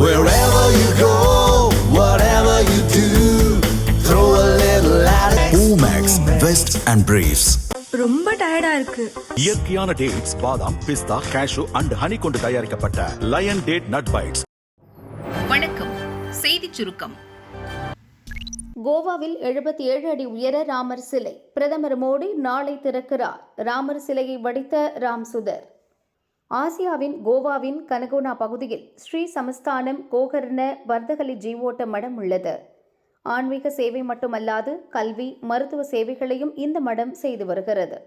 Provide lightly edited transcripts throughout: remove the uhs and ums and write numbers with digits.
Wherever you go, whatever you do, throw a little at it. Omax, Vest and Briefs. ரொம்ப டயர்டா இருக்கு. இயற்கையான dates, பாதாம், பிஸ்தா, cashew and honey கொண்டு தயாரிக்கப்பட்ட லயன் டேட் நட் பைட்ஸ். வணக்கம். செய்திச் சுருக்கம். கோவாவில் 77 அடி உயர ராமர் சிலை பிரதமர் மோடி நாளை திறக்கிறார். ராமர் சிலையை வடித்த ராம்சுதர். ஆசியாவின் கோவாவின் கனகோனா பகுதியில் ஸ்ரீ சமஸ்தானம் கோகர்ண வர்தகலி ஜீவோட்ட மடம் உள்ளது. ஆன்மீக சேவை மட்டுமல்லாது கல்வி, மருத்துவ சேவைகளையும் இந்த மடம் செய்து வருகிறது.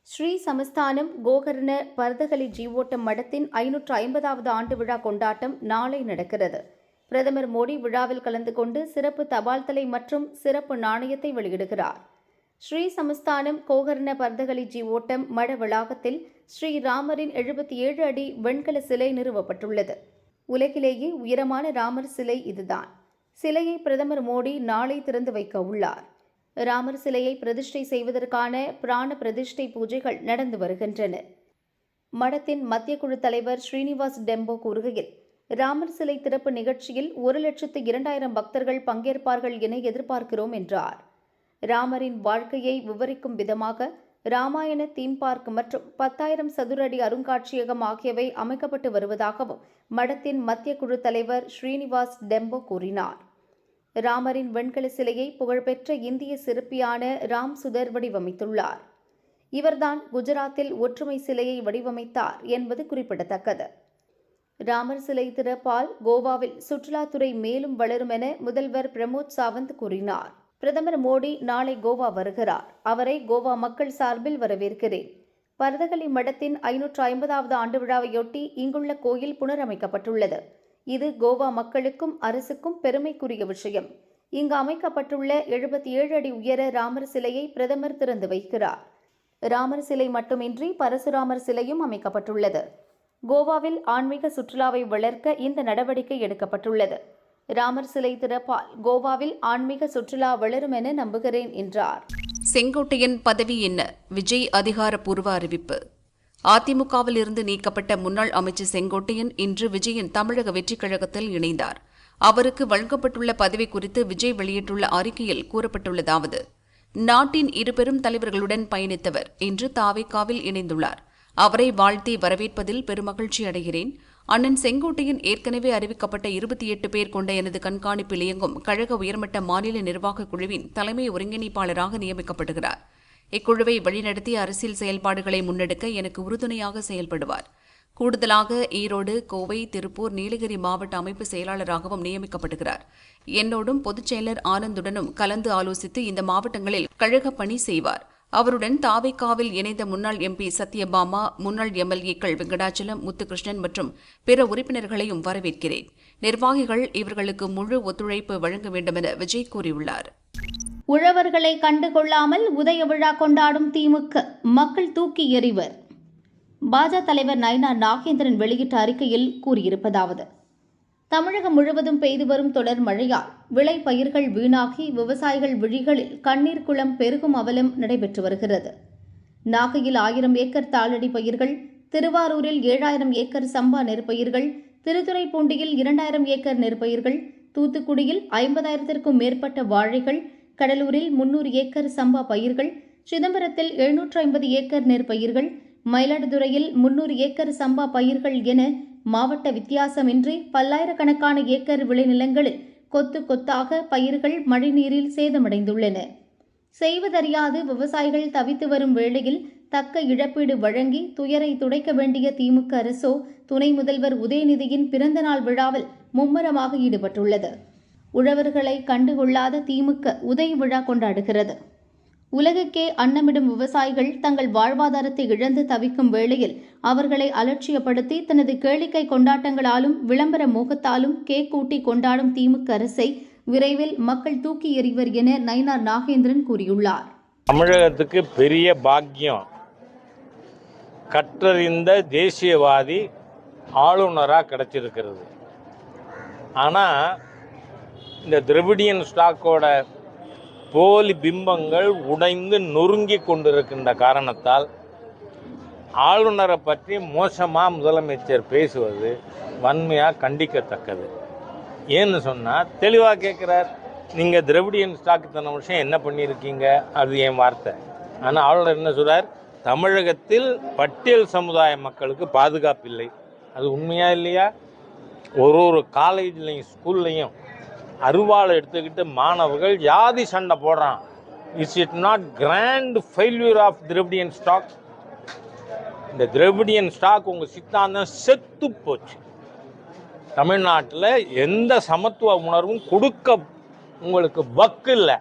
ஸ்ரீ சமஸ்தானம் கோகர்ண வர்தகலி ஜீவோட்டம் மடத்தின் 550வது ஆண்டு விழா கொண்டாட்டம் நாளை நடக்கிறது. பிரதமர் மோடி விழாவில் கலந்து கொண்டு சிறப்பு தபால் தலை மற்றும் சிறப்பு நாணயத்தை வெளியிடுகிறார். ஸ்ரீ சமஸ்தானம் கோகர்ண பர்தகலி ஜீவோட்டம் மட வளாகத்தில் ஸ்ரீராமரின் 77 அடி வெண்கல சிலை நிறுவப்பட்டுள்ளது. உலகிலேயே உயரமான ராமர் சிலை இதுதான். சிலையை பிரதமர் மோடி நாளை திறந்து வைக்க உள்ளார். ராமர் சிலையை பிரதிஷ்டை செய்வதற்கான பிராண பிரதிஷ்டை பூஜைகள் நடந்து வருகின்றன. மடத்தின் மத்திய குழு தலைவர் ஸ்ரீனிவாஸ் டெம்போ கூறுகையில், ராமர் சிலை திறப்பு நிகழ்ச்சியில் 1,02,000 பக்தர்கள் பங்கேற்பார்கள் என எதிர்பார்க்கிறோம் என்றார். ராமரின் வாழ்க்கையை விவரிக்கும் விதமாக ராமாயண தீம் பார்க் மற்றும் 10,000 சதுர அடி அருங்காட்சியகம் ஆகியவை அமைக்கப்பட்டு வருவதாகவும் மடத்தின் மத்திய குழு தலைவர் ஸ்ரீனிவாஸ் டெம்போ கூறினார். ராமரின் வெண்கல சிலையை புகழ்பெற்ற இந்திய சிற்பியான ராம்சுதர் வடிவமைத்துள்ளார். இவர்தான் குஜராத்தில் ஒற்றுமை சிலையை வடிவமைத்தார் என்பது குறிப்பிடத்தக்கது. ராமர் சிலை திறப்பால் கோவாவில் சுற்றுலாத்துறை மேலும் வளரும் என முதல்வர் பிரமோத் சாவந்த் கூறினார். பிரதமர் மோடி நாளை கோவா வருகிறார். அவரை கோவா மக்கள் சார்பில் வரவேற்கிறேன். பர்தகலி மடத்தின் 550வது ஆண்டு விழாவையொட்டி இங்குள்ள கோயில் புனரமைக்கப்பட்டுள்ளது. இது கோவா மக்களுக்கும் அரசுக்கும் பெருமைக்குரிய விஷயம். இங்கு அமைக்கப்பட்டுள்ள 77 அடி உயர ராமர் சிலையை பிரதமர் திறந்து வைக்கிறார். ராமர் சிலை மட்டுமின்றி பரசுராமர் சிலையும் அமைக்கப்பட்டுள்ளது. கோவாவில் ஆன்மீக சுற்றுலாவை வளர்க்க இந்த நடவடிக்கை எடுக்கப்பட்டுள்ளது. ராமர் சிலை திறப்பால் கோவாவில் ஆன்மீக சுற்றுலா வளரும் என நம்புகிறேன் என்றார். செங்கோட்டையன் பதவி என்ன? விஜய் அதிகாரப்பூர்வ அறிவிப்பு. அதிமுகவில் இருந்து நீக்கப்பட்ட முன்னாள் அமைச்சர் செங்கோட்டையன் இன்று விஜயின் தமிழக வெற்றிக் கழகத்தில் இணைந்தார். அவருக்கு வழங்கப்பட்டுள்ள பதவி குறித்து விஜய் வெளியிட்டுள்ள அறிக்கையில் கூறப்பட்டுள்ளதாவது: நாட்டின் இரு பெரும் தலைவர்களுடன் பயணித்தவர் இன்று தாவேகாவில் இணைந்துள்ளார். அவரை வாழ்த்தி வரவேற்பதில் பெருமகிழ்ச்சி அடைகிறேன். அண்ணன் செங்கோட்டையன் ஏற்கனவே அறிவிக்கப்பட்ட 28 பேர் கொண்ட எனது கண்காணிப்பில் இயங்கும் கழக உயர்மட்ட மாநில நிர்வாகக் குழுவின் தலைமை ஒருங்கிணைப்பாளராக நியமிக்கப்படுகிறார். இக்குழுவை வழிநடத்தி அரசியல் செயல்பாடுகளை முன்னெடுக்க எனக்கு உறுதுணையாக செயல்படுவார். கூடுதலாக ஈரோடு, கோவை, திருப்பூர், நீலகிரி மாவட்ட அமைப்பு செயலாளராகவும் நியமிக்கப்படுகிறார். என்னோடும் பொதுச் செயலர் ஆனந்துடனும் கலந்து ஆலோசித்து இந்த மாவட்டங்களில் கழக பணி செய்வார். அவருடன் தாவேகாவில் இணைந்த முன்னாள் எம்பி சத்யபாமா, முன்னாள் எம்எல்ஏக்கள் வெங்கடாச்சலம், முத்துகிருஷ்ணன் மற்றும் பிற உறுப்பினர்களையும் வரவேற்கிறேன். நிர்வாகிகள் இவர்களுக்கு முழு ஒத்துழைப்பு வழங்க வேண்டுமென விஜய் கூறியுள்ளார். உழவர்களை கண்டுகொள்ளாமல் உதய விழா கொண்டாடும் திமுக, மக்கள் தூக்கி எறிவர். பாஜக தலைவர் நயினார் நாகேந்திரன் வெளியிட்ட அறிக்கையில் கூறியிருப்பதாவது: தமிழகம் முழுவதும் பெய்து வரும் தொடர் மழையால் விளை பயிர்கள் வீணாகி விவசாயிகள் விழிகளில் கண்ணீர் குளம் பெருகும் அவலம் நடைபெற்று வருகிறது. நாகையில் 1000 ஏக்கர் தாளடி பயிர்கள், திருவாரூரில் 7000 ஏக்கர் சம்பா நெற்பயிர்கள், திருத்துறைப்பூண்டியில் 2000 ஏக்கர் நெற்பயிர்கள், தூத்துக்குடியில் 50,000க்கும் மேற்பட்ட வாழைகள், கடலூரில் 300 ஏக்கர் சம்பா பயிர்கள், சிதம்பரத்தில் 750 ஏக்கர் நெற்பயிர்கள், மயிலாடுதுறையில் 300 ஏக்கர் சம்பா பயிர்கள் என மாவட்ட வித்தியாசமின்றி பல்லாயிரக்கணக்கான ஏக்கர் விளைநிலங்களில் கொத்து கொத்தாக பயிர்கள் மழைநீரில் சேதமடைந்துள்ளன. செய்வதறியாது விவசாயிகள் தவித்து வரும் வேளையில் தக்க இழப்பீடு வழங்கி துயரை துடைக்க வேண்டிய திமுக அரசோ துணை முதல்வர் உதயநிதியின் பிறந்தநாள் விழாவில் மும்முரமாக ஈடுபட்டுள்ளது. உழவர்களை கண்டுகொள்ளாத திமுக உதய விழா கொண்டாடுகிறது. உலகுக்கே அன்னமிடும் விவசாயிகள் தங்கள் வாழ்வாதாரத்தை இழந்து தவிக்கும் வேளையில் அவர்களை அலட்சியப்படுத்தி தனது கேளிக்கை கொண்டாட்டங்களாலும் விளம்பர மோகத்தாலும் கேக் கூட்டி கொண்டாடும் திமுக அரசை விரைவில் மக்கள் தூக்கி எறிவர் என நயினார் நாகேந்திரன் கூறியுள்ளார். தமிழகத்துக்கு பெரிய பாக்கியம், கற்றறிந்த தேசியவாதி ஆளுநராக கிடைச்சிருக்கிறது. ஆனால் இந்த திராவிடியன் ஸ்டாக்கோட போலி பிம்பங்கள் உடைந்து நொறுங்கி கொண்டிருக்கின்ற காரணத்தால் ஆளுநரை பற்றி மோசமாக முதலமைச்சர் பேசுவது வன்மையாக கண்டிக்கத்தக்கது. ஏன்னு சொன்னால் தெளிவாக கேட்குறார். நீங்கள் திராவிடியன் ஸ்டாக் இத்தனை வருஷம் என்ன பண்ணியிருக்கீங்க, அது என் வார்த்தை. ஆனால் ஆளுநர் என்ன சொல்கிறார், தமிழகத்தில் பட்டியல் சமுதாய மக்களுக்கு பாதுகாப்பு இல்லை. அது உண்மையா இல்லையா? ஒரு காலேஜ்லையும் ஸ்கூல்லையும் அருவாளை எடுத்துக்கிட்டு மாணவர்கள் ஜாதி சண்டை போடுறான். Is it not grand failure of Dravidian stock? இந்த திராவிடியன் ஸ்டாக் உங்கள் சித்தாந்தம் செத்து போச்சு. தமிழ்நாட்டில் எந்த சமத்துவ உணர்வும் கொடுக்க உங்களுக்கு வக்கு இல்லை.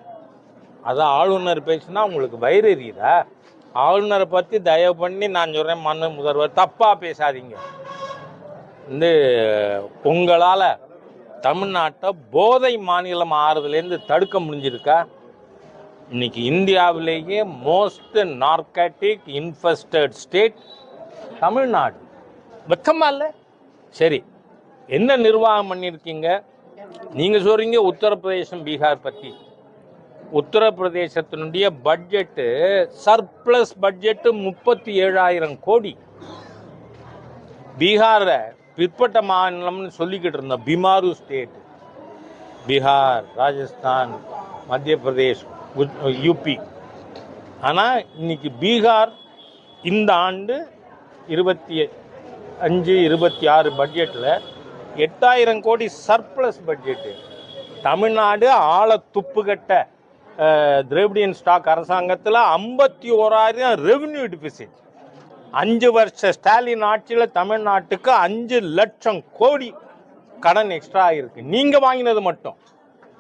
அதான் ஆளுநர் பேசுனா உங்களுக்கு வயிறு எரியுதா? ஆளுநரை பற்றி தயவு பண்ணி நான் சொல்கிறேன், மனு முதல்வர் தப்பாக பேசாதீங்க. உங்களால் தமிழ்நாட்டை போதை மாநிலம் ஆறுதலேருந்து தடுக்க முடிஞ்சிருக்கா? இன்னைக்கு இந்தியாவிலேயே மோஸ்ட் நார்கட்டிக் இன்ஃபெஸ்டட் ஸ்டேட் தமிழ்நாடு. வெக்கமா இல்லை? சரி, என்ன நிர்வாகம் பண்ணியிருக்கீங்க? நீங்கள் சொல்கிறீங்க உத்தரப்பிரதேசம் பீகார் பற்றி. உத்தரப்பிரதேசத்தினுடைய பட்ஜெட்டு சர்ப்ளஸ் பட்ஜெட்டு 37,000 கோடி. பீகாரை பிற்பட்ட மாநிலம்னு சொல்லிக்கிட்டு இருந்தோம். பிமாரு ஸ்டேட், பீகார், ராஜஸ்தான், மத்திய பிரதேஷ், யூபி. ஆனால் இன்னைக்கு பீகார் இந்த ஆண்டு 25-26 பட்ஜெட்டில் 8,000 கோடி சர்ப்ளஸ் பட்ஜெட்டு. தமிழ்நாடு ஆள துப்புக்கட்ட திராவிடியன் ஸ்டாக் அரசாங்கத்தில் 51,000 ரெவென்யூ டிபிசிட். 5 வருஷ ஸ்டாலின் ஆட்சியில் தமிழ்நாட்டுக்கு 5 லட்சம் கோடி கடன் எக்ஸ்ட்ரா ஆகிருக்கு. நீங்கள் வாங்கினது மட்டும்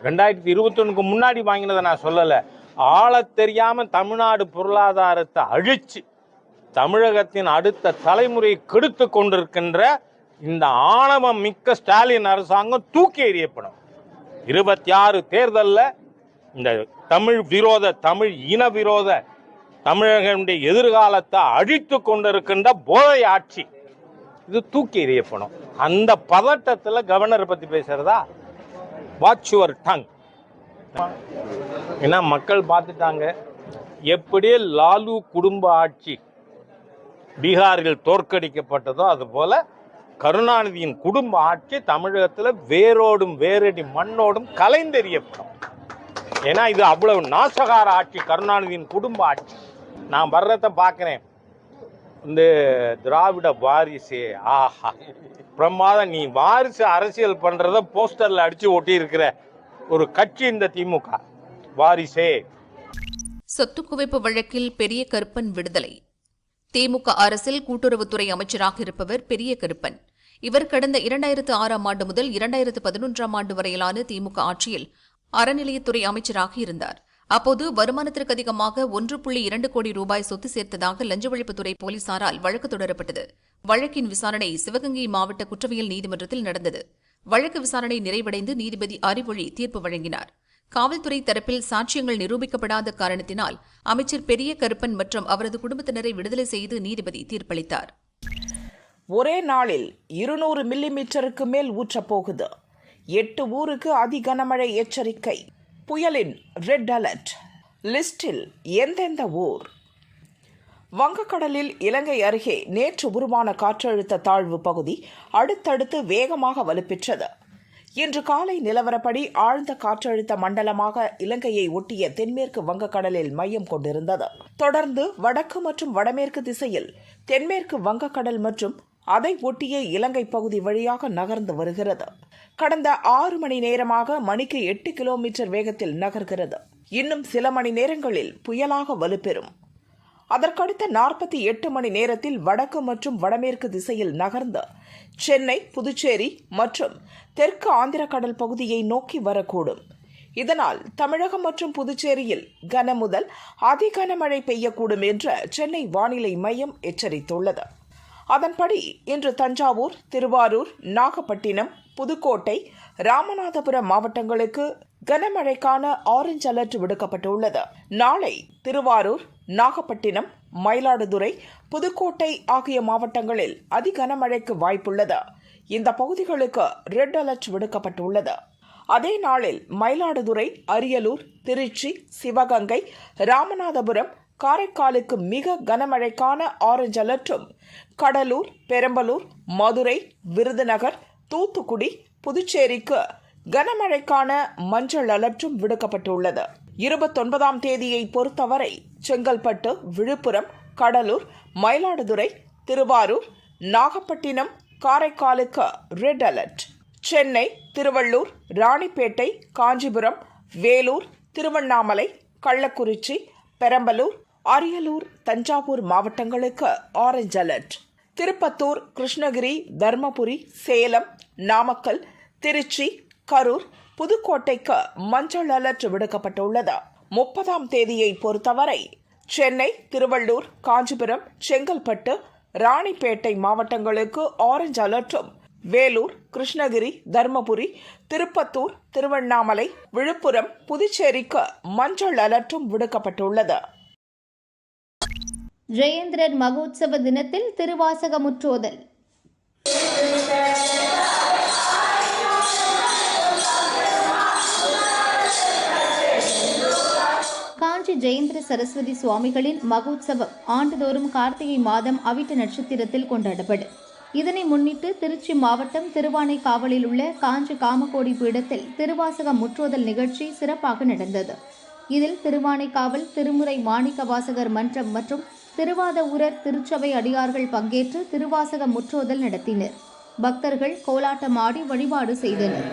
2021க்கு முன்னாடி வாங்கினதை நான் சொல்லலை. ஆள தெரியாமல் தமிழ்நாடு பொருளாதாரத்தை அழிச்சு தமிழகத்தின் அடுத்த தலைமுறையை கெடுத்து கொண்டிருக்கின்ற இந்த ஆணவம் மிக்க ஸ்டாலின் அரசாங்கம் தூக்கி எறியப்படும். 26 தேர்தலில் இந்த தமிழ் விரோத, தமிழ் இன விரோத, தமிழகனுடைய எதிர்காலத்தை அழித்து கொண்டிருக்கின்ற போதை ஆட்சி இது தூக்கி எறியப்படும். அந்த பதட்டத்தில் கவர்னரை பற்றி பேசுறதா? Watch your tongue. ஏன்னா மக்கள் பார்த்துட்டாங்க எப்படியே லாலு குடும்ப ஆட்சி பீகாரில் தோற்கடிக்கப்பட்டதோ அதுபோல கருணாநிதியின் குடும்ப ஆட்சி தமிழகத்தில் வேரோடும் வேரடி மண்ணோடும் கலைந்தெறியப்படும். ஏன்னா இது அவ்வளவு நாசகார ஆட்சி கருணாநிதியின் குடும்ப ஆட்சி. நான் வர்றதை பார்க்குறேன். இந்த திராவிட வாரிசு, ஆஹா பிரமாதம். நீ வாரிசு அரசியல் பண்ணுறத போஸ்டரில் அடித்து ஒட்டி இருக்கிற ஒரு கட்சி இந்த திமுக. வாரிசே. சொத்து குவிப்பு வழக்கில் பெரிய கருப்பன் விடுதலை. திமுக அரசில் கூட்டுறவுத்துறை அமைச்சராக இருப்பவர் பெரிய கருப்பன். இவர் கடந்த 2006ஆம் ஆண்டு முதல் 2011ஆம் ஆண்டு வரையிலான திமுக ஆட்சியில் அறநிலையத்துறை அமைச்சராக இருந்தார். அப்போது வருமானத்திற்கு அதிகமாக 1.2 கோடி ரூபாய் சொத்து சேர்த்ததாக லஞ்ச ஒழிப்புத்துறை போலீசாரால் வழக்கு தொடரப்பட்டது. வழக்கின் விசாரணை சிவகங்கை மாவட்ட குற்றவியல் நீதிமன்றத்தில் நடந்தது. வழக்கு விசாரணை நிறைவடைந்து நீதிபதி அறிவொளி தீர்ப்பு வழங்கினார். காவல்துறை தரப்பில் சாட்சியங்கள் நிரூபிக்கப்படாத காரணத்தினால் அமைச்சர் பெரிய கருப்பன் மற்றும் அவரது குடும்பத்தினரை விடுதலை செய்து நீதிபதி தீர்ப்பளித்தார். ஒரே நாளில் 200 மில்லிமீட்டருக்கு மேல் ஊற்றப்போகுது. 8 ஊருக்கு அதி கனமழை எச்சரிக்கை. புயலின் ரெட் அலர்ட். லிஸ்டில் எந்தெந்த ஊர்? வங்கக்கடலில் இலங்கை அருகே நேற்று உருவான காற்றழுத்த தாழ்வு பகுதி அடுத்தடுத்து வேகமாக வலுப்பெற்றது. இன்று காலை நிலவரப்படி ஆழ்ந்த காற்றழுத்த மண்டலமாக இலங்கையை ஒட்டிய தென்மேற்கு வங்கக்கடலில் மையம் கொண்டிருந்தது. தொடர்ந்து வடக்கு மற்றும் வடமேற்கு திசையில் தென்மேற்கு வங்கக்கடல் மற்றும் அதை ஒட்டிய இலங்கை பகுதி வழியாக நகர்ந்து வருகிறது. கடந்த 6 மணி நேரமாக மணிக்கு 8 கிலோமீட்டர் வேகத்தில் நகர்கிறது. இன்னும் சில மணி நேரங்களில் புயலாக வலுப்பெறும். அதற்கடுத்த 48 மணி நேரத்தில் வடக்கு மற்றும் வடமேற்கு திசையில் நகர்ந்து சென்னை, புதுச்சேரி மற்றும் தெற்கு ஆந்திர கடல் பகுதியை நோக்கி வரக்கூடும். இதனால் தமிழகம் மற்றும் புதுச்சேரியில் கன முதல் அதி கனமழை பெய்யக்கூடும் என்று சென்னை வானிலை மையம் எச்சரித்துள்ளது. அதன்படி இன்று தஞ்சாவூர், திருவாரூர், நாகப்பட்டினம், புதுக்கோட்டை, ராமநாதபுரம் மாவட்டங்களுக்கு கனமழைக்கான ஆரஞ்ச் அலர்ட் விடுக்கப்பட்டுள்ளது. நாளை திருவாரூர், நாகப்பட்டினம், மயிலாடுதுறை, புதுக்கோட்டை ஆகிய மாவட்டங்களில் அதி கனமழைக்கு வாய்ப்புள்ளது. இந்த பகுதிகளுக்கு ரெட் அலர்ட் விடுக்கப்பட்டுள்ளது. அதே நாளில் மயிலாடுதுறை, அரியலூர், திருச்சி, சிவகங்கை, ராமநாதபுரம், காரைக்காலுக்கு மிக கனமழைக்கான ஆரஞ்ச் அலர்ட்டும், கடலூர், பெரம்பலூர், மதுரை, விருதுநகர், தூத்துக்குடி, புதுச்சேரிக்கு கனமழைக்கான மஞ்சள் அலர்ட்டும் விடுக்கப்பட்டுள்ளது. 29ஆம் தேதியை பொறுத்தவரை செங்கல்பட்டு, விழுப்புரம், கடலூர், மயிலாடுதுறை, திருவாரூர், நாகப்பட்டினம், காரைக்காலுக்கு ரெட் அலர்ட். சென்னை, திருவள்ளூர், ராணிப்பேட்டை, காஞ்சிபுரம், வேலூர், திருவண்ணாமலை, கள்ளக்குறிச்சி, பெரம்பலூர், அரியலூர், தஞ்சாவூர் மாவட்டங்களுக்கு ஆரஞ்ச் அலர்ட். திருப்பத்தூர், கிருஷ்ணகிரி, தர்மபுரி, சேலம், நாமக்கல், திருச்சி, கரூர், புதுக்கோட்டைக்கு மஞ்சள் அலர்ட் விடுக்கப்பட்டுள்ளது. 30ஆம் தேதியை பொறுத்தவரை சென்னை, திருவள்ளூர், காஞ்சிபுரம், செங்கல்பட்டு, ராணிப்பேட்டை மாவட்டங்களுக்கு ஆரஞ்ச் அலர்ட்டும், வேலூர், கிருஷ்ணகிரி, தர்மபுரி, திருப்பத்தூர், திருவண்ணாமலை, விழுப்புரம், புதுச்சேரிக்கு மஞ்சள் அலர்ட்டும் விடுக்கப்பட்டுள்ளது. ஜெயேந்திரர் மகோத்சவ தினத்தில் திருவாசக முற்றோதல். காஞ்சி ஜெயேந்திர சரஸ்வதி சுவாமிகளின் மகோத்சவம் ஆண்டுதோறும் கார்த்திகை மாதம் அவிட்ட நட்சத்திரத்தில் கொண்டாடப்படும். இதனை முன்னிட்டு திருச்சி மாவட்டம் திருவானைக்காவலில் உள்ள காஞ்சி காமகோடி பீடத்தில் திருவாசக முற்றோதல் நிகழ்ச்சி சிறப்பாக நடந்தது. இதில் திருவானைக்காவல் திருமுறை மாணிக்க வாசகர் மன்றம் மற்றும் திருவாதவூரர் திருச்சபை அடியார்கள் பங்கேற்று திருவாசக முற்றோதல் நடத்தினர். பக்தர்கள் கோலாட்டமாடி வழிபாடு செய்தனர்.